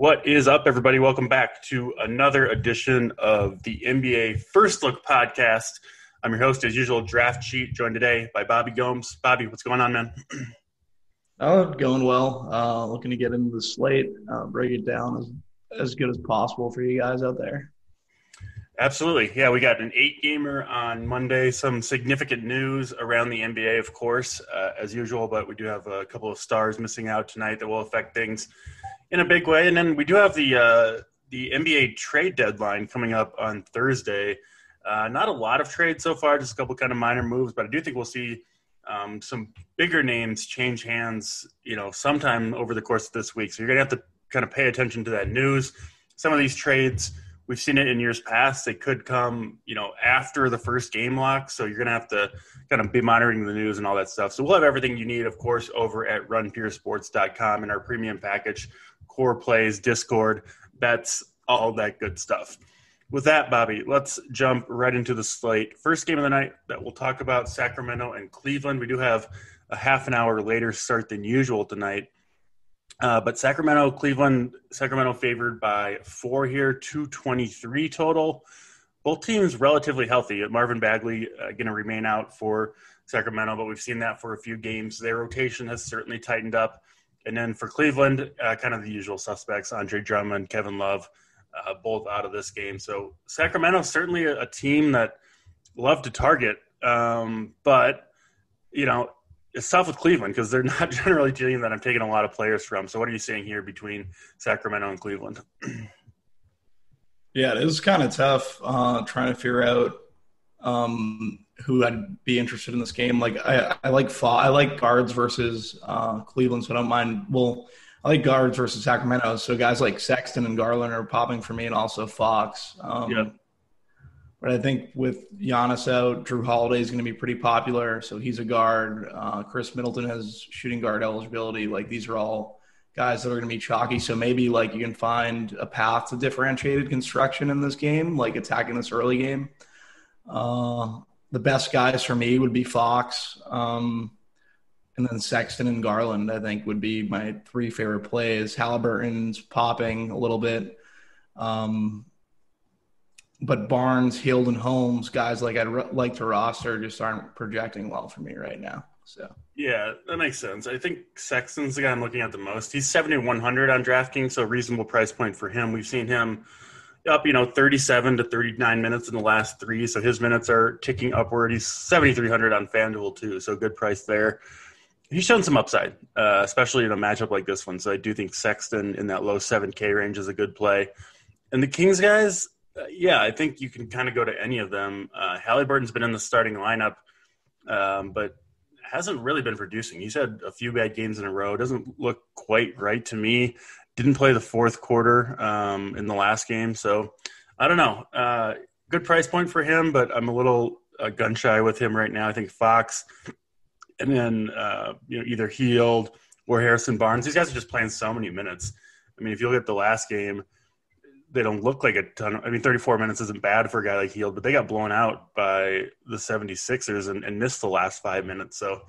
What is up, everybody? Welcome back to another edition of the NBA First Look podcast. I'm your host, as usual, DraftCheat, joined today by Bobby Gomes. Bobby, what's going on, man? Oh, going well. Looking to get into the slate, break it down as good as possible for you guys out there. Absolutely. Yeah, we got an 8-gamer on Monday. Some significant news around the NBA, of course, as usual, but we do have a couple of stars missing out tonight that will affect things in a big way. And then we do have the NBA trade deadline coming up on Thursday. Not a lot of trades so far, just a couple kind of minor moves, but I do think we'll see some bigger names change hands, sometime over the course of this week. So you're going to have to kind of pay attention to that news. Some of these trades, we've seen it in years past. They could come, after the first game lock. So you're going to have to kind of be monitoring the news and all that stuff. So we'll have everything you need, of course, over at runpuresports.com in our premium package, core plays, Discord, bets, all that good stuff. With that, Bobby, let's jump right into the slate. First game of the night that we'll talk about, Sacramento and Cleveland. We do have a half an hour later start than usual tonight. But Sacramento, Cleveland, Sacramento favored by 4 here, 223 total. Both teams relatively healthy. Marvin Bagley going to remain out for Sacramento, but we've seen that for a few games. Their rotation has certainly tightened up. And then for Cleveland, kind of the usual suspects, Andre Drummond, Kevin Love, both out of this game. So Sacramento certainly a team that love to target, but, it's tough with Cleveland because they're not generally a team that I'm taking a lot of players from. So what are you seeing here between Sacramento and Cleveland? Yeah, it is kind of tough trying to figure out who I'd be interested in this game. Like I like guards versus Cleveland, so I don't mind. Well, I like guards versus Sacramento. So guys like Sexton and Garland are popping for me, and also Fox. But I think with Giannis out, Drew Holiday is going to be pretty popular, so he's a guard. Chris Middleton has shooting guard eligibility. Like, these are all guys that are going to be chalky. So maybe, you can find a path to differentiated construction in this game, like attacking this early game. The best guys for me would be Fox, and then Sexton and Garland, I think, would be my 3 favorite plays. Halliburton's popping a little bit. But Barnes, Hield, and Holmes, guys like I'd like to roster, just aren't projecting well for me right now. So yeah, that makes sense. I think Sexton's the guy I'm looking at the most. He's 7,100 on DraftKings, so a reasonable price point for him. We've seen him up, 37 to 39 minutes in the last 3, so his minutes are ticking upward. He's 7,300 on FanDuel too, so good price there. He's shown some upside, especially in a matchup like this one. So I do think Sexton in that low 7K range is a good play. And the Kings guys, I think you can kind of go to any of them. Halliburton's been in the starting lineup, but hasn't really been producing. He's had a few bad games in a row. Doesn't look quite right to me. Didn't play the fourth quarter in the last game. So I don't know. Good price point for him, but I'm a little gun shy with him right now. I think Fox and then either Hield or Harrison Barnes. These guys are just playing so many minutes. I mean, if you look at the last game, they don't look like a ton. 34 minutes isn't bad for a guy like Hield, but they got blown out by the 76ers and missed the last 5 minutes. So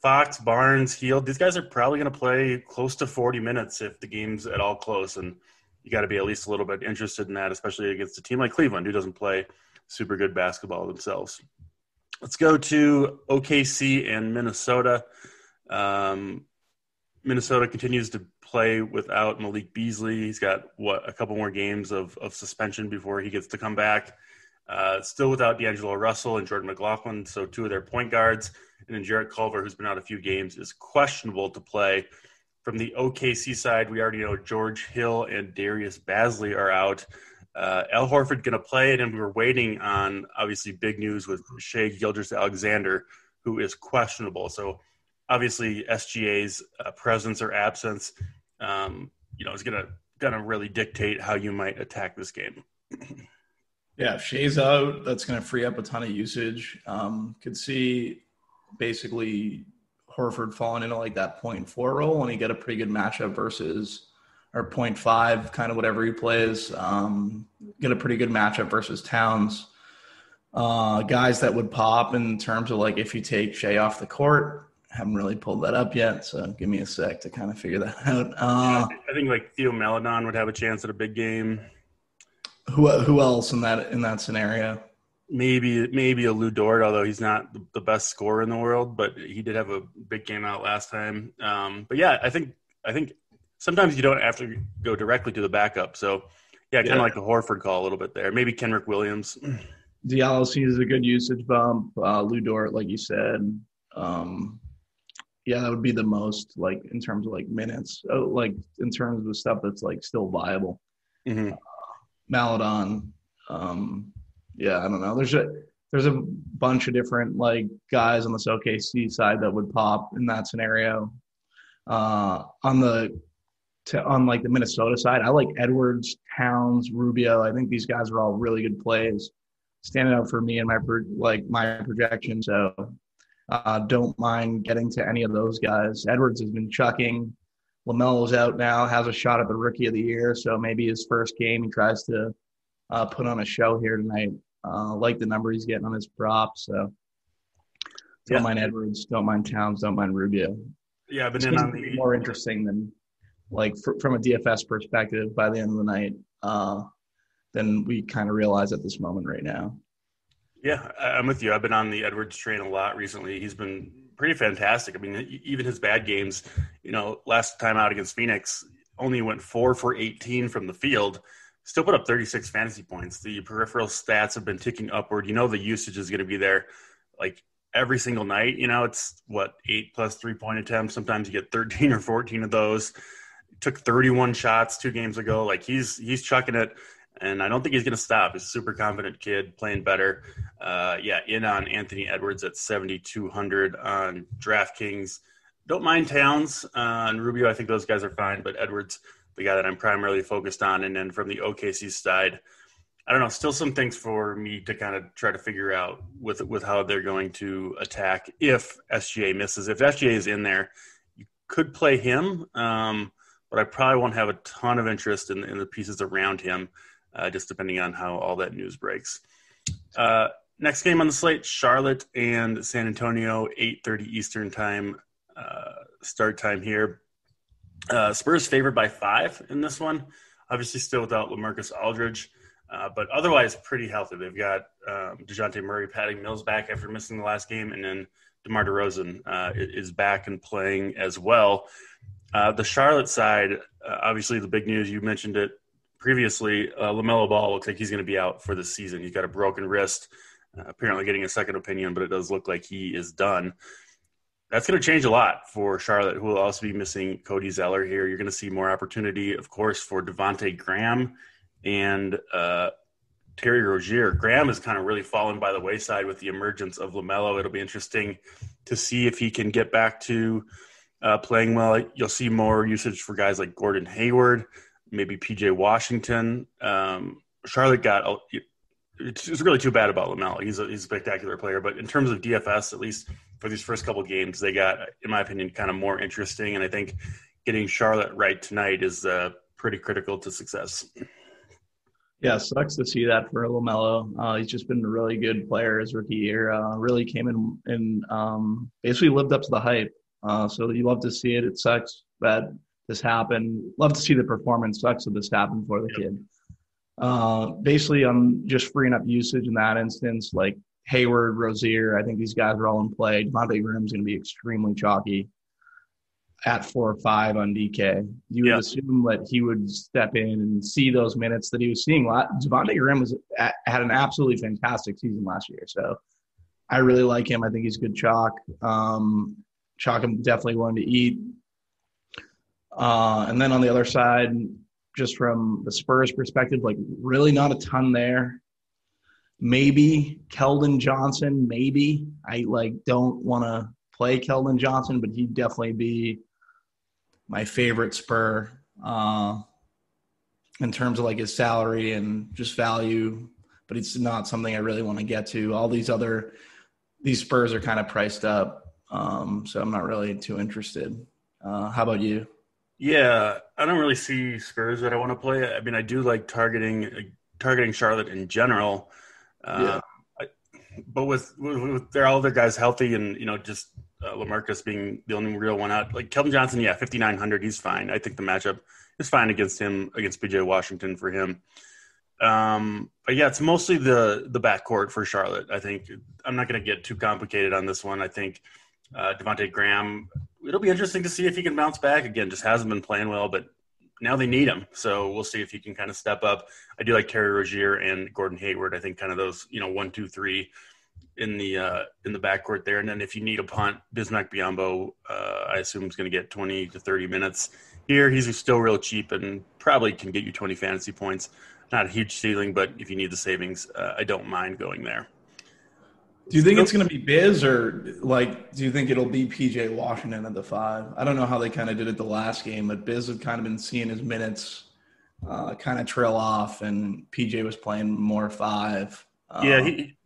Fox, Barnes, Hield, these guys are probably going to play close to 40 minutes if the game's at all close. And you got to be at least a little bit interested in that, especially against a team like Cleveland, who doesn't play super good basketball themselves. Let's go to OKC and Minnesota. Minnesota continues to play without Malik Beasley. He's got, a couple more games of suspension before he gets to come back. Still without D'Angelo Russell and Jordan McLaughlin, so 2 of their point guards. And then Jarrett Culver, who's been out a few games, is questionable to play. From the OKC side, we already know George Hill and Darius Bazley are out. Al Horford going to play it, and we were waiting on, obviously, big news with Shai Gilgeous-Alexander, who is questionable. So obviously, SGA's presence or absence, is gonna really dictate how you might attack this game. Yeah, if Shai's out, that's going to free up a ton of usage. Could see basically Horford falling into like that 0.4 role, and he get a pretty good matchup versus, or 0.5, kind of whatever he plays. Get a pretty good matchup versus Towns. Guys that would pop in terms of, like, if you take Shai off the court, haven't really pulled that up yet, so give me a sec to kind of figure that out. I think like Theo Maledon would have a chance at a big game. Who else in that scenario? Maybe a Lou Dort, although he's not the best scorer in the world, but he did have a big game out last time. But yeah, I think sometimes you don't have to go directly to the backup. So yeah, kind of like the Horford call a little bit there. Maybe Kenrick Williams. Diallo sees a good usage bump. Lou Dort, like you said. Yeah, that would be the most, like, in terms of, like, minutes. Like, in terms of stuff that's, like, still viable. Mm-hmm. Maledon. Yeah, I don't know. There's a bunch of different, like, guys on this OKC side that would pop in that scenario. On the Minnesota side, I like Edwards, Towns, Rubio. I think these guys are all really good plays, standing out for me in my projection. So don't mind getting to any of those guys. Edwards has been chucking. LaMelo's out now, has a shot at the Rookie of the Year. So maybe his first game he tries to put on a show here tonight. Like the number he's getting on his props. So don't mind Edwards, don't mind Towns, don't mind Rubio. Yeah, but then on the more interesting than, like, from a DFS perspective by the end of the night than we kind of realize at this moment right now. Yeah, I'm with you. I've been on the Edwards train a lot recently. He's been pretty fantastic. I mean, even his bad games, last time out against Phoenix, only went 4 for 18 from the field, still put up 36 fantasy points. The peripheral stats have been ticking upward. The usage is going to be there, like, every single night. It's 8+ 3-point attempts. Sometimes you get 13 or 14 of those. Took 31 shots 2 games ago. Like, he's chucking it. And I don't think he's going to stop. He's a super confident kid, playing better. In on Anthony Edwards at 7,200 on DraftKings. Don't mind Towns and Rubio. I think those guys are fine. But Edwards, the guy that I'm primarily focused on. And then from the OKC side, I don't know, still some things for me to kind of try to figure out with how they're going to attack if SGA misses. If SGA is in there, you could play him, but I probably won't have a ton of interest in the pieces around him. Just depending on how all that news breaks. Next game on the slate, Charlotte and San Antonio, 8:30 Eastern time start time here. Spurs favored by 5 in this one. Obviously still without LaMarcus Aldridge, but otherwise pretty healthy. They've got DeJounte Murray, Patty Mills back after missing the last game, and then DeMar DeRozan is back and playing as well. The Charlotte side, obviously the big news, you mentioned it previously, LaMelo Ball looks like he's going to be out for the season. He's got a broken wrist, apparently getting a second opinion, but it does look like he is done. That's going to change a lot for Charlotte, who will also be missing Cody Zeller here. You're going to see more opportunity, of course, for Devontae Graham and Terry Rozier. Graham has kind of really fallen by the wayside with the emergence of LaMelo. It'll be interesting to see if he can get back to playing well. You'll see more usage for guys like Gordon Hayward, maybe PJ Washington. Charlotte got it's really too bad about LaMelo. He's a spectacular player, but in terms of DFS, at least for these first couple games, they got, in my opinion, kind of more interesting. And I think getting Charlotte right tonight is pretty critical to success. Yeah, sucks to see that for LaMelo. He's just been a really good player his rookie year. Really came in and basically lived up to the hype. So you love to see it. It sucks that this happened. Love to see the performance. Sucks that this happened for the kid. Basically, I'm just freeing up usage in that instance, like Hayward, Rozier. I think these guys are all in play. Devontae Graham's going to be extremely chalky at 4 or 5 on DK. You would assume that he would step in and see those minutes that he was seeing. Devontae Graham had an absolutely fantastic season last year. So I really like him. I think he's good chalk. Chalk I'm definitely willing to eat. And then on the other side, just from the Spurs perspective, like really not a ton there. Maybe Keldon Johnson, maybe. I don't want to play Keldon Johnson, but he'd definitely be my favorite Spur in terms of like his salary and just value, but it's not something I really want to get to. All these Spurs are kind of priced up, so I'm not really too interested. How about you? Yeah, I don't really see Spurs that I want to play. I mean, I do like targeting Charlotte in general. But with all their guys healthy and just LaMarcus being the only real one out. Like Kelvin Johnson, 5,900, he's fine. I think the matchup is fine against him, against PJ Washington for him. But yeah, it's mostly the backcourt for Charlotte. I think I'm not going to get too complicated on this one. I think Devontae Graham, it'll be interesting to see if he can bounce back again. Just hasn't been playing well, but now they need him. So we'll see if he can kind of step up. I do like Terry Rozier and Gordon Hayward. I think kind of those, 1, 2, 3 in the backcourt there. And then if you need a punt, Bismack Biyombo, I assume is going to get 20 to 30 minutes here. He's still real cheap and probably can get you 20 fantasy points. Not a huge ceiling, but if you need the savings, I don't mind going there. Do you think it's going to be Biz, or do you think it'll be PJ Washington at the 5? I don't know how they kind of did it the last game, but Biz had kind of been seeing his minutes kind of trail off, and PJ was playing more 5.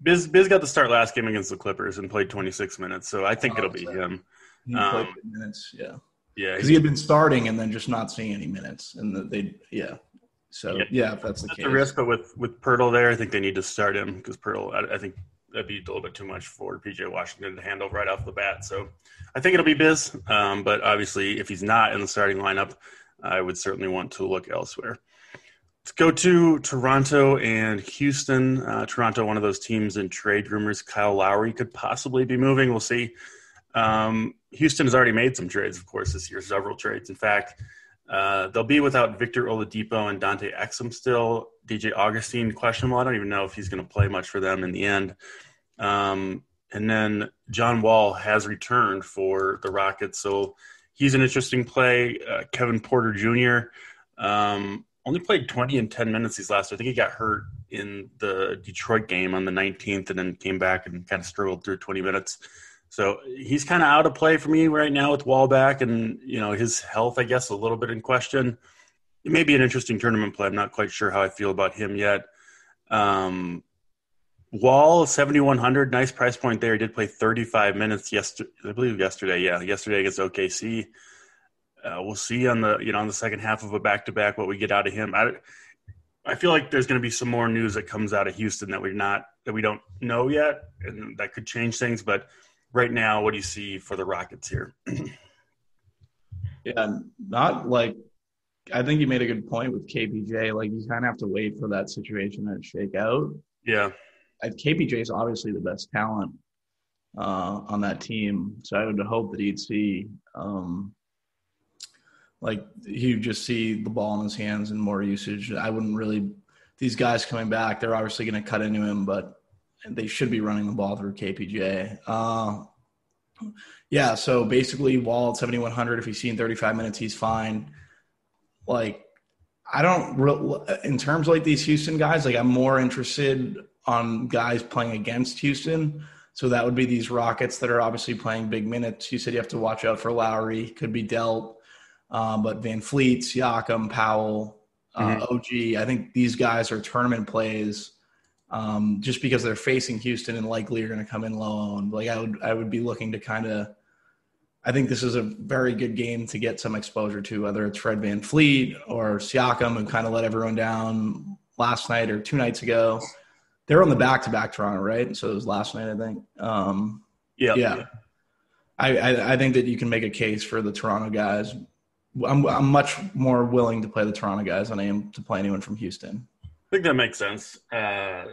Biz got the start last game against the Clippers and played 26 minutes, so I think it'll be him. He played minutes, yeah, because he had been starting and then just not seeing any minutes, and So, if that's the case. A risk, but with Pirtle there, I think they need to start him because Pirtle, I think that'd be a little bit too much for PJ Washington to handle right off the bat. So I think it'll be Biz, but obviously if he's not in the starting lineup, I would certainly want to look elsewhere. Let's go to Toronto and Houston. Toronto, one of those teams in trade rumors. Kyle Lowry could possibly be moving. We'll see. Houston has already made some trades, of course, this year, several trades. In fact, they'll be without Victor Oladipo and Dante Exum still. DJ Augustine, questionable. I don't even know if he's going to play much for them in the end. And then John Wall has returned for the Rockets, so he's an interesting play. Kevin Porter Jr. Only played 20 and 10 minutes these last. I think he got hurt in the Detroit game on the 19th and then came back and kind of struggled through 20 minutes. So he's kind of out of play for me right now with Wall back and, his health, I guess, a little bit in question. It may be an interesting tournament play. I'm not quite sure how I feel about him yet. Wall, 7,100, nice price point there. He did play 35 minutes yesterday against OKC. We'll see on the second half of a back-to-back what we get out of him. I feel like there's going to be some more news that comes out of Houston that we don't know yet, and that could change things. But right now, what do you see for the Rockets here? I think you made a good point with KPJ. Like, you kind of have to wait for that situation to shake out. Yeah. KPJ is obviously the best talent on that team, so I would hope that he'd see he'd just see the ball in his hands and more usage. I wouldn't really – these guys coming back, they're obviously going to cut into him, but they should be running the ball through KPJ. So basically Wall at 7,100, if he's seen 35 minutes, he's fine. I don't – in terms of these Houston guys, I'm more interested on guys playing against Houston. So that would be these Rockets that are obviously playing big minutes. You said you have to watch out for Lowry, could be dealt. But Van Fleet, Siakam, Powell, OG, I think these guys are tournament plays just because they're facing Houston and likely are going to come in low owned. I would be looking to I think this is a very good game to get some exposure to, whether it's Fred Van Fleet or Siakam, who kind of let everyone down last night or 2 nights ago. They're on the back-to-back Toronto, right? So it was last night, I think. Yeah. I think that you can make a case for the Toronto guys. I'm much more willing to play the Toronto guys than I am to play anyone from Houston. I think that makes sense. I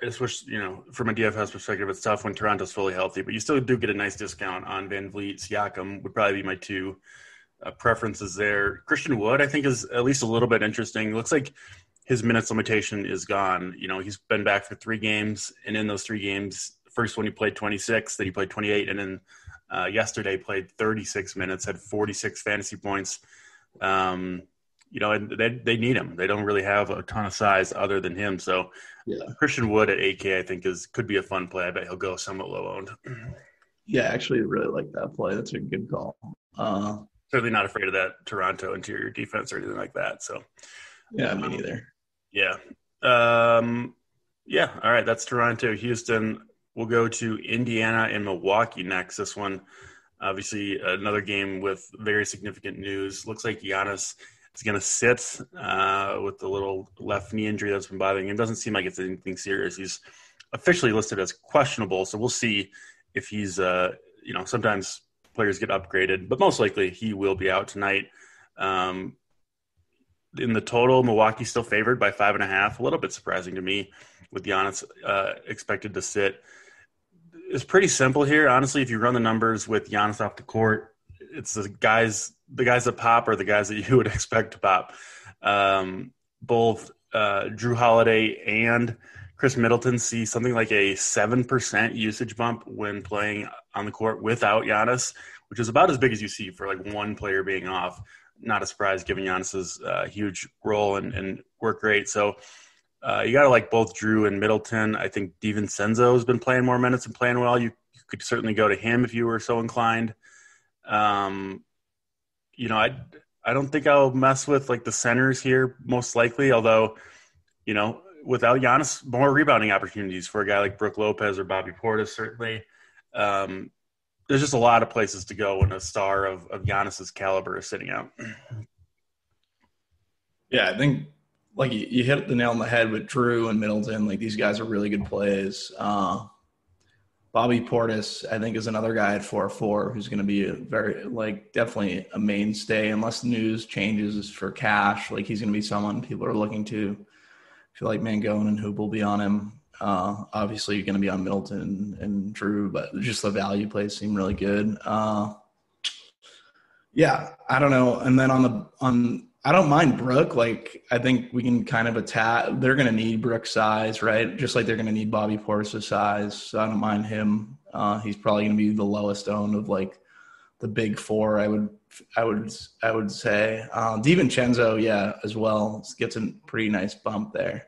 just wish, from a DFS perspective, it's tough when Toronto's fully healthy, but you still do get a nice discount on Van Vliet. Siakam would probably be my 2 preferences there. Christian Wood, I think, is at least a little bit interesting. It looks like his minutes limitation is gone. He's been back for 3 games, and in those 3 games, first one he played 26, then he played 28, and then yesterday played 36 minutes, had 46 fantasy points. And they need him. They don't really have a ton of size other than him. So Christian Wood at 8K, I think could be a fun play. I bet he'll go somewhat low owned. Yeah, actually really like that play. That's a good call. Certainly not afraid of that Toronto interior defense or anything like that. So yeah, me neither. Yeah. All right. That's Toronto, Houston. We'll go to Indiana and Milwaukee next. This one, obviously, another game with very significant news. Looks like Giannis is going to sit with the little left knee injury that's been bothering him. Doesn't seem like it's anything serious. He's officially listed as questionable, so we'll see if he's sometimes players get upgraded, but most likely he will be out tonight. In the total, Milwaukee's still favored by 5.5. A little bit surprising to me with Giannis expected to sit. It's pretty simple here. Honestly, if you run the numbers with Giannis off the court, it's the guys that pop are the guys that you would expect to pop. Both Drew Holiday and Chris Middleton see something like a 7% usage bump when playing on the court without Giannis, which is about as big as you see for like one player being off. Not a surprise given Giannis's huge role and work rate. So you got to like both Drew and Middleton. I think DiVincenzo has been playing more minutes and playing well. You could certainly go to him if you were so inclined. I don't think I'll mess with like the centers here most likely, although, without Giannis, more rebounding opportunities for a guy like Brook Lopez or Bobby Portis, certainly. There's just a lot of places to go when a star of Giannis's caliber is sitting out. Yeah, I think like you hit the nail on the head with Drew and Middleton. Like these guys are really good plays. Bobby Portis, I think, is another guy at 4-4 who's going to be definitely a mainstay unless the news changes for cash. Like he's going to be someone people are looking to. I feel like Mangone and Hoop will be on him. Obviously, you're going to be on Middleton and Drew, but just the value plays seem really good. Yeah, I don't know. And then I don't mind Brook. Like I think we can kind of attack. They're going to need Brook's size, right? Just like they're going to need Bobby Portis' size. So I don't mind him. He's probably going to be the lowest owned of like the big four. I would say DiVincenzo, yeah, as well gets a pretty nice bump there.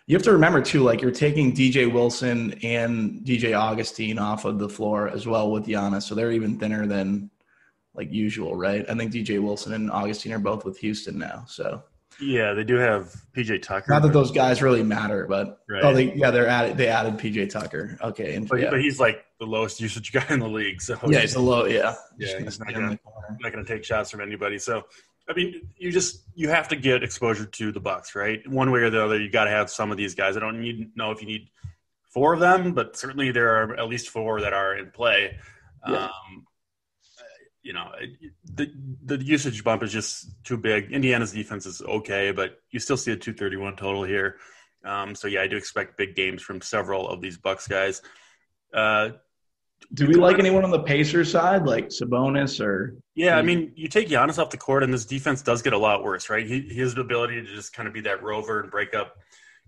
You have to remember too, like you're taking DJ Wilson and DJ Augustine off of the floor as well with Giannis, so they're even thinner than like usual, right? I think DJ Wilson and Augustine are both with Houston now, so yeah, they do have PJ Tucker. Not that those guys really matter, but right. They added PJ Tucker. Okay, but he's like the lowest usage guy in the league, so he's a low, yeah. He's not going to take shots from anybody. So I mean, you have to get exposure to the Bucks, right? One way or the other, you got to have some of these guys. I don't know if you need 4 of them, but certainly there are at least 4 that are in play. Yeah. The usage bump is just too big. Indiana's defense is okay, but you still see a 231 total here. So yeah, I do expect big games from several of these Bucks guys. Do we like anyone on the Pacers side, like Sabonis or? Yeah, I mean, you take Giannis off the court, and this defense does get a lot worse, right? He has the ability to just kind of be that rover and break up,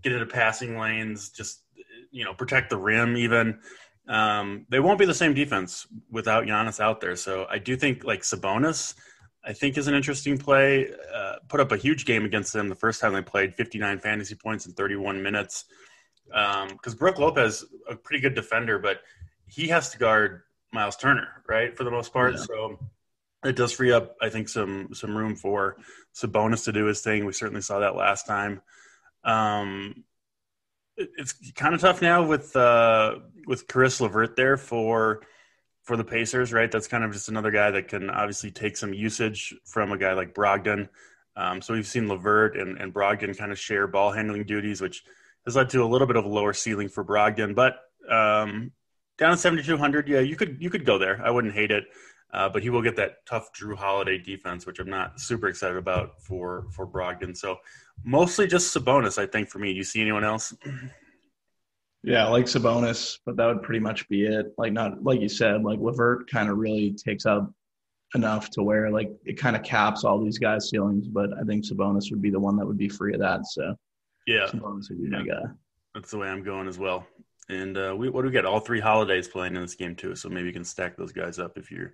get into passing lanes, just protect the rim. Even they won't be the same defense without Giannis out there. So I do think like Sabonis, I think is an interesting play. Put up a huge game against them the first time they played, 59 fantasy points in 31 minutes. Because Brook Lopez, a pretty good defender, but he has to guard Miles Turner, right, for the most part. Yeah. So it does free up, I think, some room for Sabonis to do his thing. We certainly saw that last time. It's kind of tough now with Caris LeVert there for the Pacers, right? That's kind of just another guy that can obviously take some usage from a guy like Brogdon. So we've seen LeVert and Brogdon kind of share ball handling duties, which has led to a little bit of a lower ceiling for Brogdon. But down at 7,200, yeah, you could go there. I wouldn't hate it. But he will get that tough Drew Holiday defense, which I'm not super excited about for Brogdon. So mostly just Sabonis, I think, for me. Do you see anyone else? Yeah, I like Sabonis, but that would pretty much be it. Like not like you said, like LeVert kind of really takes up enough to where like it kind of caps all these guys' ceilings. But I think Sabonis would be the one that would be free of that. So yeah, Sabonis would be my guy. That's the way I'm going as well. And what do we get? All 3 Holidays playing in this game too, so maybe you can stack those guys up if you're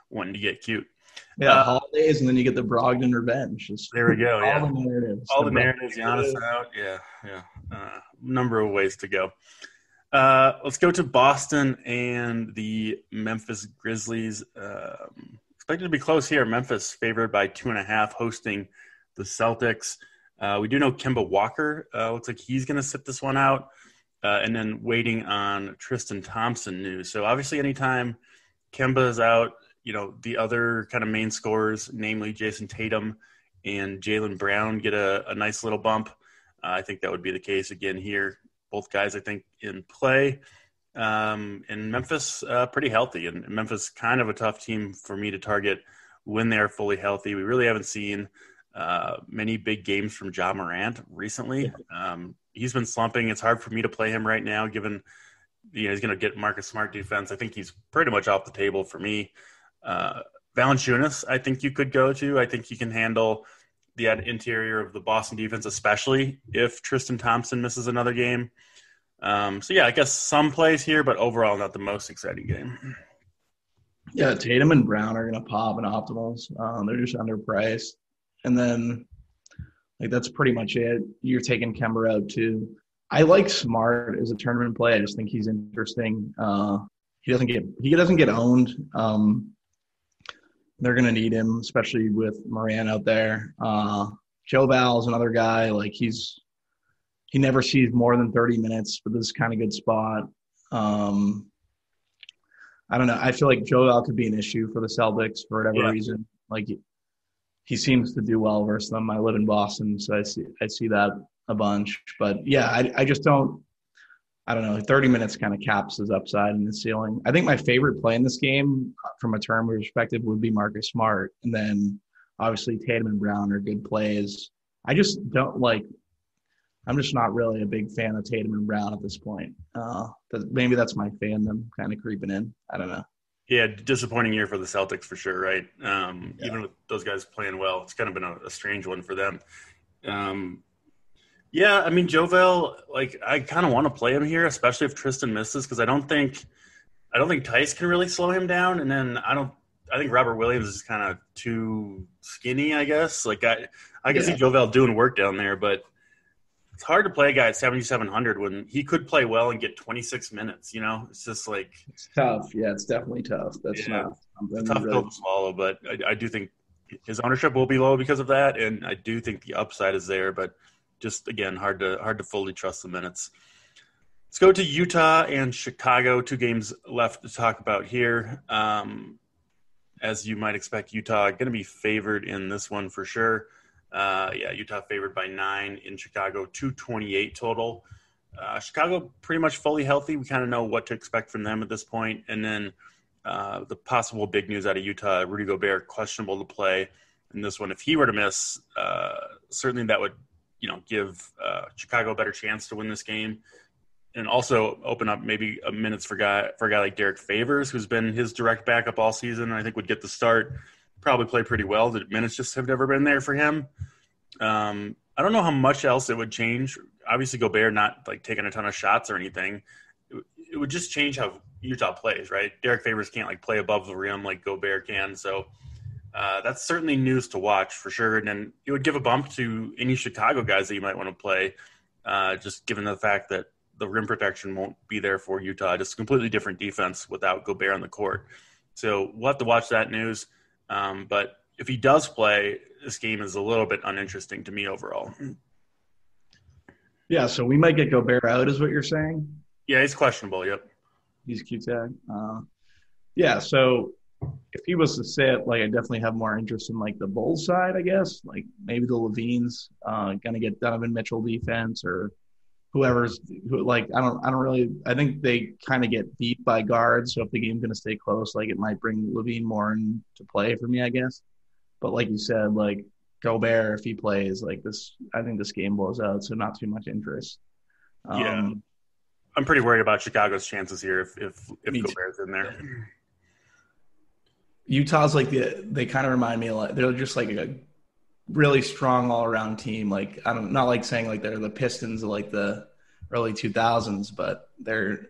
wanting to get cute. Yeah, Holidays, and then you get the Brogdon revenge. There we go. Yeah, all the narratives. Giannis out. Yeah. Number of ways to go. Let's go to Boston and the Memphis Grizzlies. Expected to be close here. Memphis favored by 2.5, hosting the Celtics. We do know Kemba Walker looks like he's going to sit this one out. And then waiting on Tristan Thompson news. So obviously anytime Kemba is out, the other kind of main scorers, namely Jason Tatum and Jaylen Brown, get a nice little bump. I think that would be the case again here. Both guys, I think, in play. And Memphis pretty healthy. And Memphis kind of a tough team for me to target when they're fully healthy. We really haven't seen many big games from Ja Morant recently. He's been slumping. It's hard for me to play him right now, given he's going to get Marcus Smart defense. I think he's pretty much off the table for me. Valanciunas, I think you could go to. I think he can handle the interior of the Boston defense, especially if Tristan Thompson misses another game. I guess some plays here, but overall not the most exciting game. Yeah, Tatum and Brown are going to pop in optimals. They're just underpriced. And then, that's pretty much it. You're taking Kemba out too. I like Smart as a tournament play. I just think he's interesting. He doesn't get owned. They're going to need him, especially with Moran out there. Joe Val's another guy. He never sees more than 30 minutes, but this is kind of good spot. I don't know. I feel like Joe Val could be an issue for the Celtics for whatever reason. He seems to do well versus them. I live in Boston, so I see that a bunch. But I just don't. I don't know. 30 minutes kind of caps his upside and his ceiling. I think my favorite play in this game, from a term perspective, would be Marcus Smart, and then obviously Tatum and Brown are good plays. I just don't like. I'm just not really a big fan of Tatum and Brown at this point. Maybe that's my fandom kind of creeping in. I don't know. Yeah, disappointing year for the Celtics for sure, right? Even with those guys playing well, it's kind of been a strange one for them. Jovel, I kind of want to play him here, especially if Tristan misses, because I don't think Tice can really slow him down, and then I think Robert Williams is kind of too skinny, I guess. I can see Jovel doing work down there, but it's hard to play a guy at 7,700 when he could play well and get 26 minutes. It's just it's tough. Yeah, it's definitely tough. That's not a tough pill to swallow, but I do think his ownership will be low because of that, and I do think the upside is there, but just again hard to fully trust the minutes. Let's go to Utah and Chicago. 2 games left to talk about here. As you might expect, Utah going to be favored in this one for sure. Utah favored by 9 in Chicago, 228 total. Chicago pretty much fully healthy. We kind of know what to expect from them at this point. And then the possible big news out of Utah, Rudy Gobert, questionable to play in this one. If he were to miss, certainly that would, give Chicago a better chance to win this game. And also open up maybe minutes for a guy like Derek Favors, who's been his direct backup all season, and I think would get the start. Probably play pretty well. The minutes just have never been there for him. I don't know how much else it would change. Obviously, Gobert not taking a ton of shots or anything. It would just change how Utah plays, right? Derek Favors can't play above the rim like Gobert can. So that's certainly news to watch for sure. And then it would give a bump to any Chicago guys that you might want to play, just given the fact that the rim protection won't be there for Utah. Just a completely different defense without Gobert on the court. So we'll have to watch that news. But if he does play, this game is a little bit uninteresting to me overall. Yeah, so we might get Gobert out, is what you're saying? Yeah, he's questionable, yep. He's Q-tag. So if he was to sit, I definitely have more interest in, the Bulls side, I guess. Maybe the Levine's going to get Donovan Mitchell defense or I think they kind of get beat by guards. So if the game's going to stay close, it might bring Levine more into play for me, I guess. But like you said, Gobert, if he plays this, I think this game blows out. So not too much interest. I'm pretty worried about Chicago's chances here if Gobert's in there. Utah's they kind of remind me a lot. They're just a really strong all around team. Not saying they're the Pistons of the early 2000s, but they're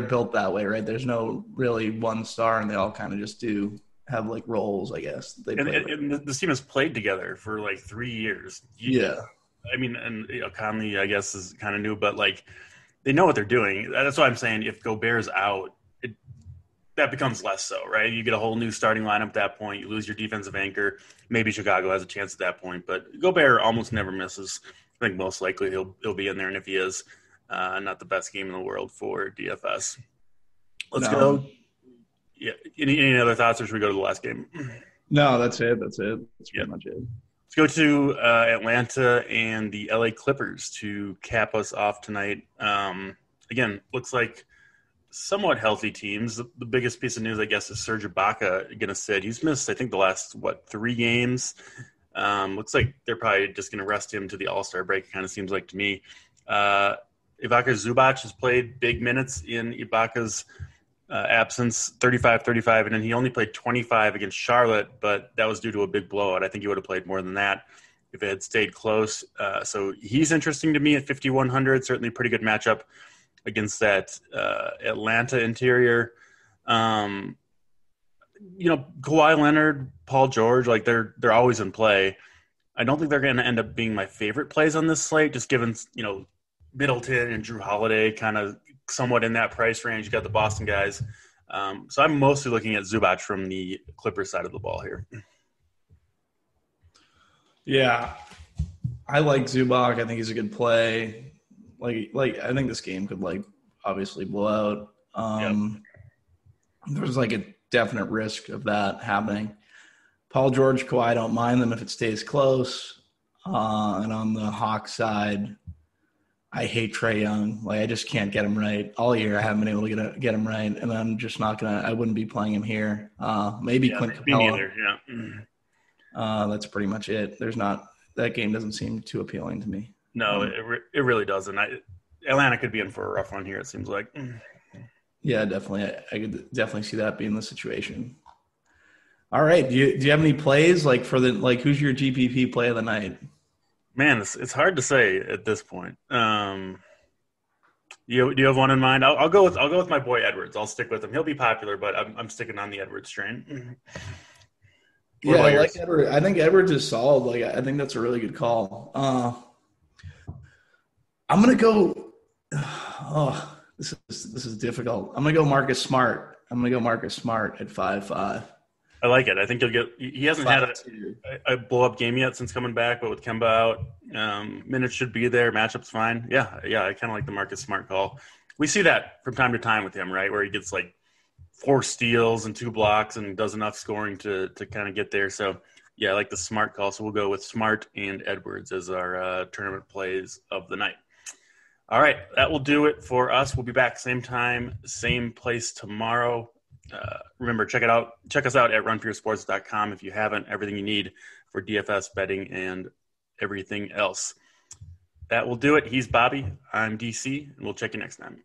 built that way, right? There's no really one star, and they all kind of just have roles, I guess. And this team has played together for 3 years. Conley, I guess, is kind of new, but they know what they're doing. That's why I'm saying if Gobert's out, that becomes less so, right? You get a whole new starting lineup at that point. You lose your defensive anchor. Maybe Chicago has a chance at that point, but Gobert almost never misses. I think most likely he'll be in there, and if he is, not the best game in the world for DFS. Let's go. Yeah. Any other thoughts, or should we go to the last game? No, that's it. That's pretty much it. Let's go to Atlanta and the LA Clippers to cap us off tonight. Again, looks like somewhat healthy teams. The biggest piece of news, I guess, is Serge Ibaka going to sit. He's missed, I think, the last, 3 games. Looks like they're probably just going to rest him to the All-Star break, it kind of seems like to me. Ivica Zubac has played big minutes in Ibaka's absence, 35, and then he only played 25 against Charlotte, but that was due to a big blowout. I think he would have played more than that if it had stayed close. So he's interesting to me at 5,100, certainly a pretty good matchup against that Atlanta interior. Kawhi Leonard, Paul George, like they're always in play. I don't think they're going to end up being my favorite plays on this slate, just given, Middleton and Drew Holiday kind of somewhat in that price range. You got the Boston guys. So I'm mostly looking at Zubac from the Clippers side of the ball here. Yeah, I like Zubac. I think he's a good play. Like I think this game could obviously blow out. There's a definite risk of that happening. Paul George, Kawhi, I don't mind them if it stays close. And on the Hawks side, I hate Trae Young. I just can't get him right. All year I haven't been able to get him right, and I'm just not going to – I wouldn't be playing him here. Maybe Clint Capella. Me neither, yeah. That's pretty much it. That game doesn't seem too appealing to me. No, it really doesn't. Atlanta could be in for a rough one here, it seems like. Yeah, definitely. I could definitely see that being the situation. All right. Do you have any plays for who's your GPP play of the night? Man, it's hard to say at this point. Do you have one in mind? I'll go with my boy Edwards. I'll stick with him. He'll be popular, but I'm sticking on the Edwards strain. Yeah, I like Edwards. I think Edwards is solid. I think that's a really good call. I'm gonna go. Oh, this is difficult. I'm gonna go Marcus Smart. at 5.5. I like it. I think he hasn't had a blow-up game yet since coming back, but with Kemba out, minutes should be there. Matchup's fine. Yeah, I kind of like the Marcus Smart call. We see that from time to time with him, right, where he gets 4 steals and 2 blocks and does enough scoring to kind of get there. So, yeah, I like the Smart call. So we'll go with Smart and Edwards as our tournament plays of the night. All right, that will do it for us. We'll be back same time, same place tomorrow. Remember, check us out at runforyoursports.com if you haven't. Everything you need for DFS betting and everything else. That will do it. He's Bobby. I'm DC, and we'll check you next time.